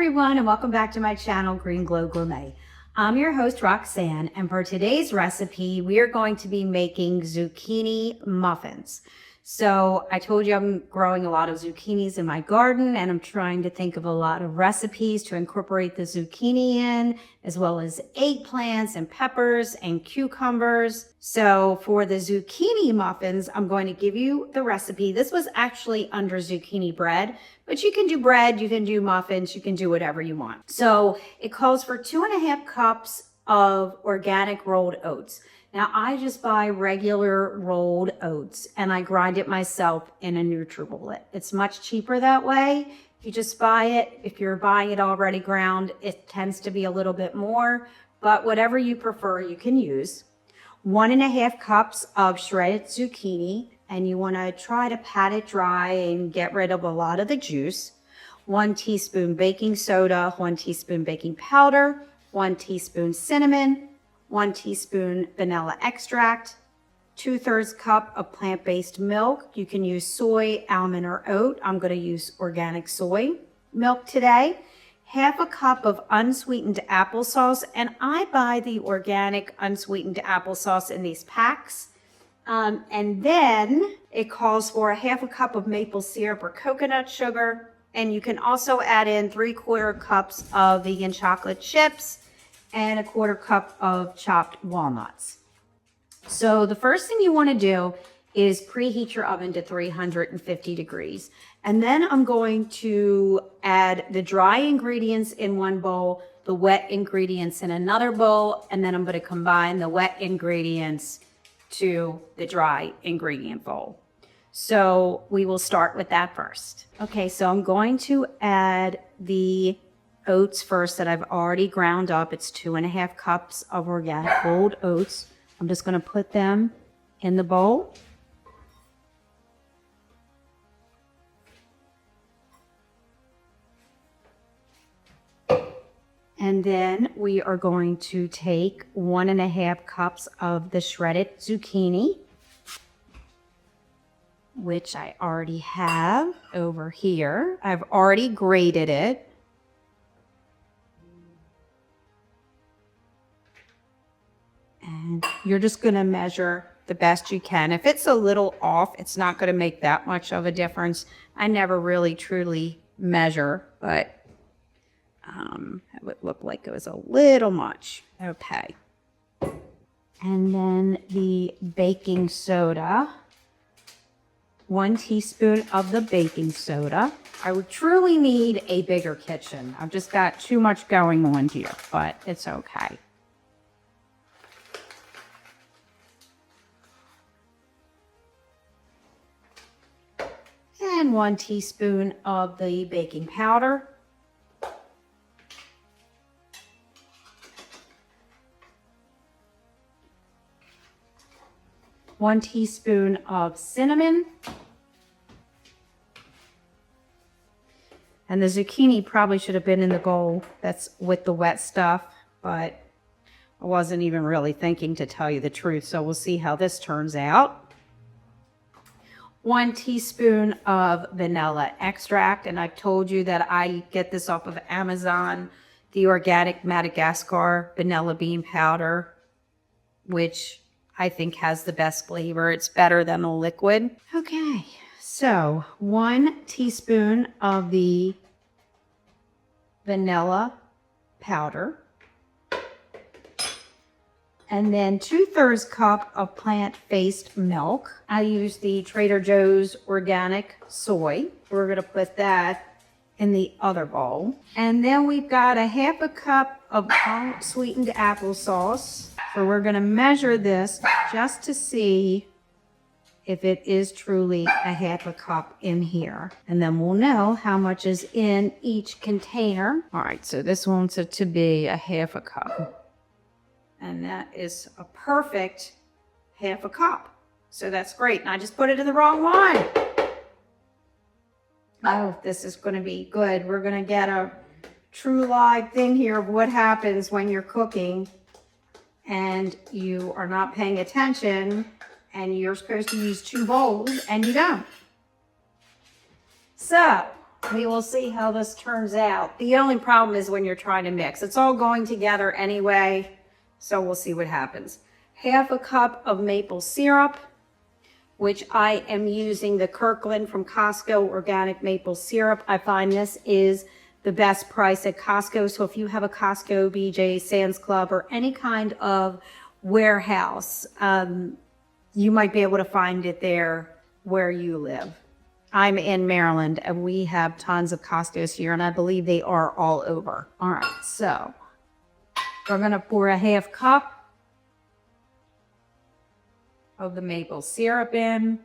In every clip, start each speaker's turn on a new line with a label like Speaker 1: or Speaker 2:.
Speaker 1: everyone, and welcome back to my channel, Green Glow Gourmet. I'm your host, Roxanne, and for today's recipe, we are going to be making zucchini muffins. So I told you I'm growing a lot of zucchinis in my garden, and I'm trying to think of a lot of recipes to incorporate the zucchini in, as well as eggplants and peppers and cucumbers. So for the zucchini muffins, I'm going to give you the recipe. This was actually under zucchini bread, but you can do bread, you can do muffins, you can do whatever you want. So it calls for 2.5 cups of organic rolled oats. Now I just buy regular rolled oats and I grind it myself in a NutriBullet. It's much cheaper that way. If you just buy it, if you're buying it already ground, it tends to be a little bit more, but whatever you prefer, you can use. 1.5 cups of shredded zucchini, and you want to try to pat it dry and get rid of a lot of the juice. 1 teaspoon baking soda, 1 teaspoon baking powder, 1 teaspoon cinnamon, 1 teaspoon vanilla extract, 2/3 cup of plant-based milk. You can use soy, almond, or oat. I'm going to use organic soy milk today. 1/2 cup of unsweetened applesauce, and I buy the organic unsweetened applesauce in these packs. And then it calls for 1/2 cup of maple syrup or coconut sugar, and you can also add in 3/4 cups of vegan chocolate chips and 1/4 cup of chopped walnuts. So the first thing you want to do is preheat your oven to 350 degrees. And then I'm going to add the dry ingredients in one bowl, the wet ingredients in another bowl, and then I'm going to combine the wet ingredients to the dry ingredient bowl. So we will start with that first. Okay, so I'm going to add the oats first that I've already ground up. It's 2.5 cups of organic rolled oats. I'm just going to put them in the bowl. And then we are going to take 1.5 cups of the shredded zucchini, which I already have over here. I've already grated it. And you're just going to measure the best you can. If it's a little off, it's not going to make that much of a difference. I never really truly measure, but it would look like it was a little much. Okay. And then the baking soda. 1 teaspoon of the baking soda. I would truly need a bigger kitchen. I've just got too much going on here, but it's okay. And 1 teaspoon of the baking powder. 1 teaspoon of cinnamon. And the zucchini probably should have been in the bowl that's with the wet stuff, but I wasn't even really thinking, to tell you the truth. So we'll see how this turns out. 1 teaspoon of vanilla extract, and I've told you that I get this off of Amazon, the organic Madagascar vanilla bean powder, which I think has the best flavor. It's better than the liquid. Okay, so 1 teaspoon of the vanilla powder. And then 2/3 cup of plant-based milk. I use the Trader Joe's organic soy. We're gonna put that in the other bowl. And then we've got 1/2 cup of unsweetened applesauce. So we're gonna measure this just to see if it is truly 1/2 cup in here. And then we'll know how much is in each container. All right, so this wants it to be 1/2 cup. And that is a perfect 1/2 cup. So that's great. And I just put it in the wrong one. Oh, this is going to be good. We're going to get a true live thing here of what happens when you're cooking and you are not paying attention and you're supposed to use 2 bowls and you don't. So We will see how this turns out. The only problem is when you're trying to mix. It's all going together anyway, so we'll see what happens. Half a cup of maple syrup, which I am using the Kirkland from Costco organic maple syrup. I find this is the best price at Costco. So if you have a Costco, BJ, Sam's Club, or any kind of warehouse, you might be able to find it there where you live. I'm in Maryland and we have tons of Costco's here, and I believe they are all over. All right, so we're gonna pour a half cup of the maple syrup in.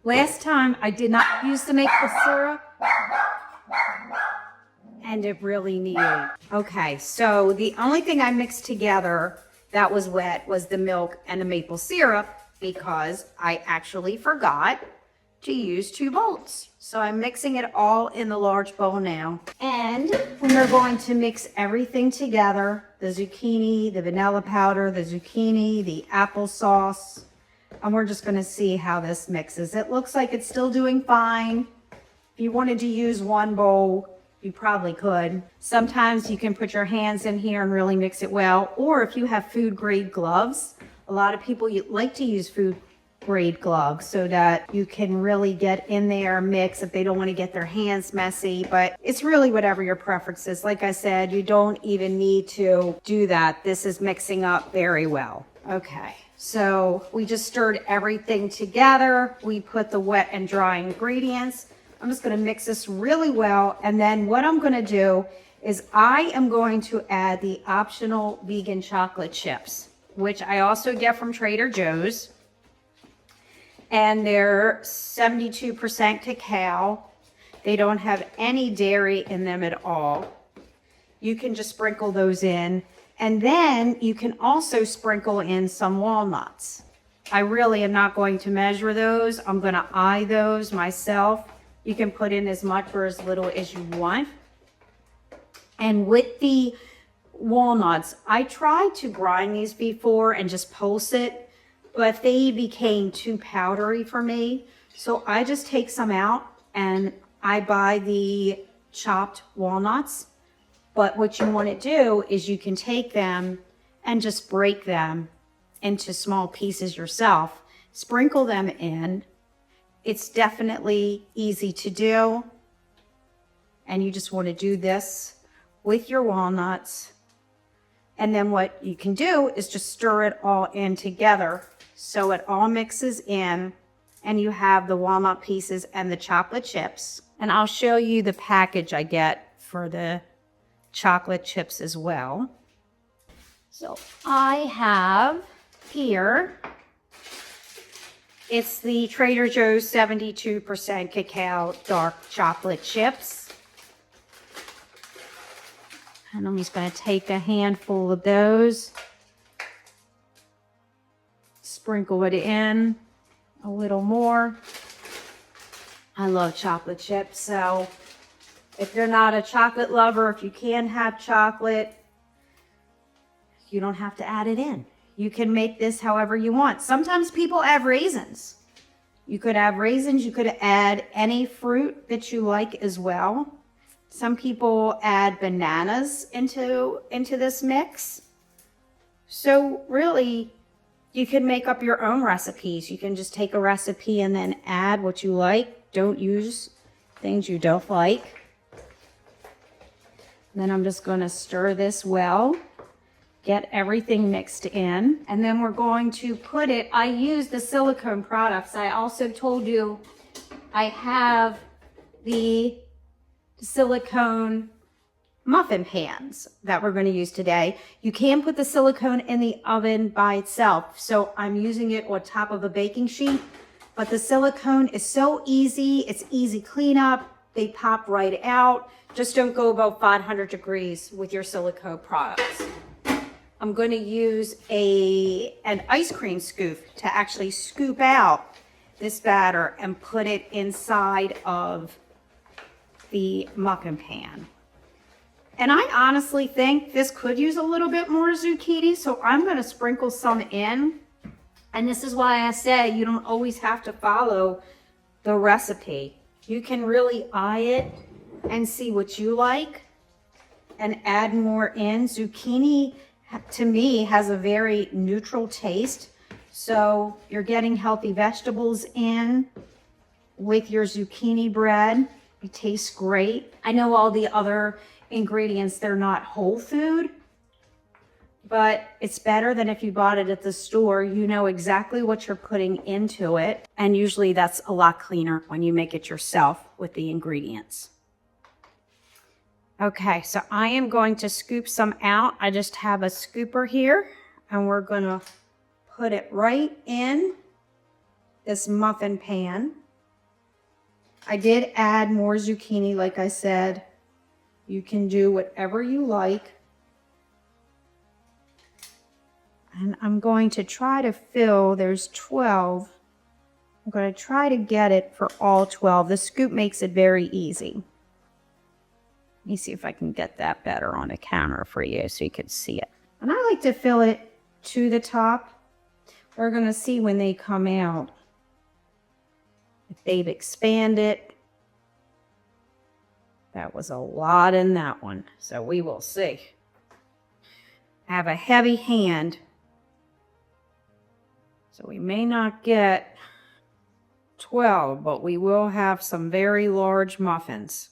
Speaker 1: Last time I did not use the maple syrup, and it really needed. Okay, so the only thing I mixed together that was wet was the milk and the maple syrup, because I actually forgot to use 2 bowls. So I'm mixing it all in the large bowl now. And we're going to mix everything together, the zucchini, the vanilla powder, the zucchini, the applesauce, and we're just gonna see how this mixes. It looks like it's still doing fine. If you wanted to use 1 bowl, you probably could. Sometimes you can put your hands in here and really mix it well, or if you have food grade gloves, a lot of people like to use food grade gloves so that you can really get in there, mix if they don't want to get their hands messy. But it's really whatever your preference is. Like I said, you don't even need to do that. This is mixing up very well. Okay, so we just stirred everything together. We put the wet and dry ingredients. I'm just going to mix this really well, and then what I'm going to do is I am going to add the optional vegan chocolate chips, which I also get from Trader Joe's. And they're 72% cacao. They don't have any dairy in them at all. You can just sprinkle those in. And then you can also sprinkle in some walnuts. I really am not going to measure those. I'm going to eye those myself. You can put in as much or as little as you want. And with the walnuts, I tried to grind these before and just pulse it, but they became too powdery for me. So I just take some out and I buy the chopped walnuts. But what you want to do is you can take them and just break them into small pieces yourself. Sprinkle them in. It's definitely easy to do. And you just want to do this with your walnuts. And then what you can do is just stir it all in together so it all mixes in and you have the walnut pieces and the chocolate chips. And I'll show you the package I get for the chocolate chips as well. So I have here, it's the Trader Joe's 72% cacao dark chocolate chips. And I'm just going to take a handful of those, sprinkle it in a little more. I love chocolate chips, so if you're not a chocolate lover, if you can have chocolate, you don't have to add it in. You can make this however you want. Sometimes people add raisins. You could add raisins. You could add any fruit that you like as well. Some people add bananas into this mix. So really, you can make up your own recipes. You can just take a recipe and then add what you like. Don't use things you don't like. Then I'm just going to stir this well. Get everything mixed in. And then we're going to put it, I use the silicone products. I also told you I have the silicone muffin pans that we're going to use today. You can put the silicone in the oven by itself. So I'm using it on top of a baking sheet, but the silicone is so easy. It's easy cleanup. They pop right out. Just don't go above 500 degrees with your silicone products. I'm going to use an ice cream scoop to actually scoop out this batter and put it inside of the muffin pan. And I honestly think this could use a little bit more zucchini, so I'm going to sprinkle some in. And this is why I say you don't always have to follow the recipe. You can really eye it and see what you like and add more in. Zucchini, to me, has a very neutral taste. So you're getting healthy vegetables in with your zucchini bread. It tastes great. I know all the other ingredients, they're not whole food, but it's better than if you bought it at the store. You know exactly what you're putting into it. And usually that's a lot cleaner when you make it yourself with the ingredients. Okay, so I am going to scoop some out. I just have a scooper here, and we're gonna put it right in this muffin pan. I did add more zucchini, like I said. You can do whatever you like. And I'm going to try to fill, there's 12. I'm going to try to get it for all 12. The scoop makes it very easy. Let me see if I can get that better on the camera for you so you can see it. And I like to fill it to the top. We're going to see when they come out if they've expanded. That was a lot in that one, so we will see. I have a heavy hand, so we may not get 12, but we will have some very large muffins.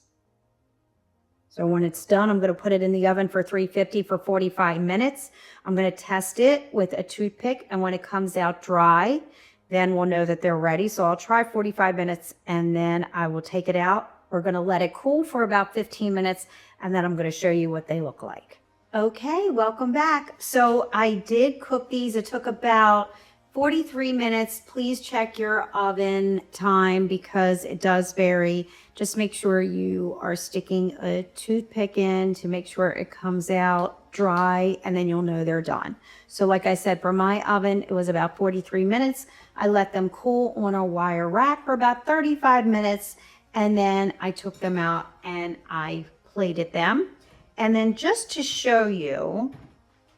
Speaker 1: So when it's done, I'm going to put it in the oven for 350 for 45 minutes. I'm going to test it with a toothpick, and when it comes out dry, then we'll know that they're ready. So I'll try 45 minutes, and then I will take it out. We're going to let it cool for about 15 minutes, and then I'm going to show you what they look like. Okay, welcome back. So I did cook these. It took about 43 minutes. Please check your oven time because it does vary. Just make sure you are sticking a toothpick in to make sure it comes out dry, and then you'll know they're done. So like I said, for my oven, it was about 43 minutes. I let them cool on a wire rack for about 35 minutes, and then I took them out and I plated them. And then just to show you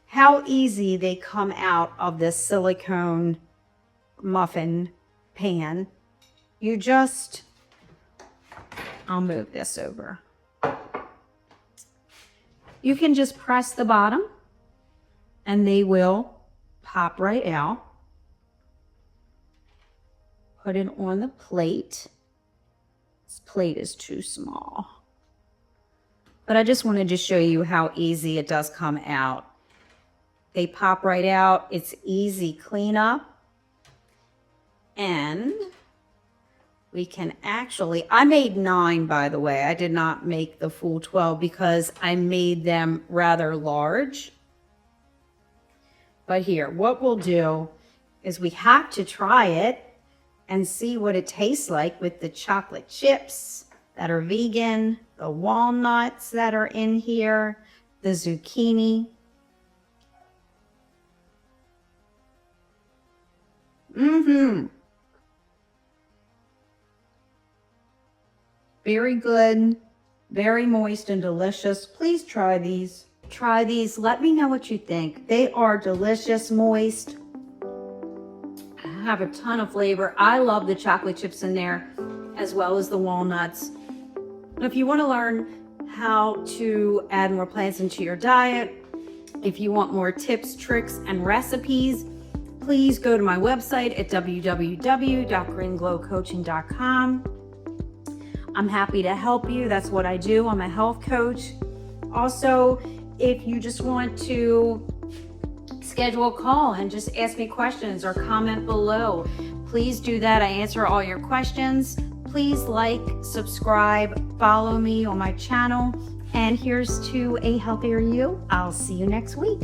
Speaker 1: how easy they come out of this silicone muffin pan, you just, I'll move this over. You can just press the bottom and they will pop right out. Put it on the plate. This plate is too small. But I just wanted to show you how easy it does come out. They pop right out. It's easy cleanup. And we can actually, I made 9, by the way. I did not make the full 12 because I made them rather large. But here, what we'll do is we have to try it and see what it tastes like with the chocolate chips that are vegan, the walnuts that are in here, the zucchini. Very good, very moist and delicious. Please try these. Try these. Let me know what you think. They are delicious, moist, have a ton of flavor. I love the chocolate chips in there as well as the walnuts. If you want to learn how to add more plants into your diet, if you want more tips, tricks, and recipes, please go to my website at www.greenglowcoaching.com. I'm happy to help you. That's what I do. I'm a health coach. Also, if you just want to schedule a call and just ask me questions or comment below, please do that. I answer all your questions. Please like, subscribe, follow me on my channel. And here's to a healthier you. I'll see you next week.